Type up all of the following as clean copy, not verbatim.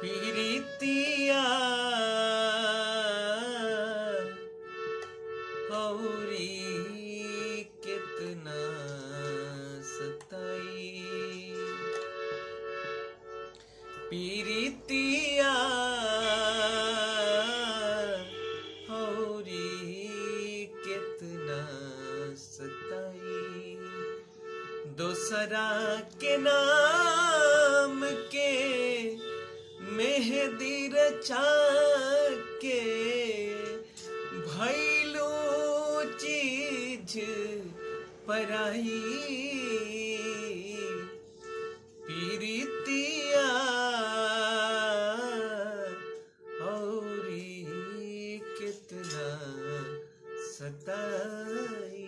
पीरितिया औरी कितना सताई, पीरितिया औरी कितना सताई, दोसरा के नाम के मेहदी रचा के भइलू चीज पराई, पीरितिया औरी कितना सताई।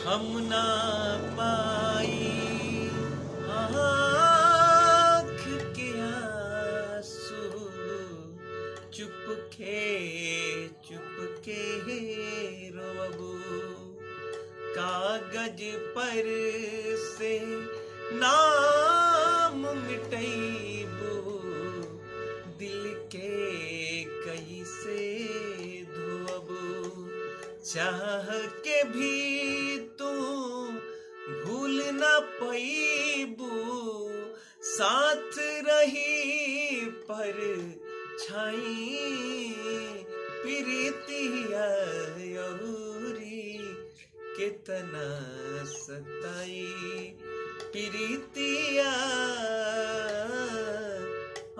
हम ना पाई आँख के आंसू, चुपके रोबू, कागज पर से नाम मिटैबू, दिल के कैसे धोबू, चाह के भी तू भूल न पैबू, साथ रही पर छाई, पीरितिया औरी कितना सताई, पीरितिया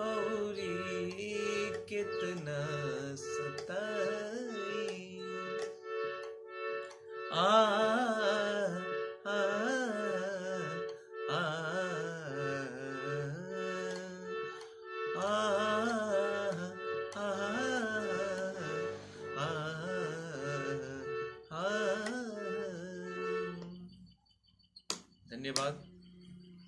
औरी कितना सताई। आ आ आ धन्यवाद।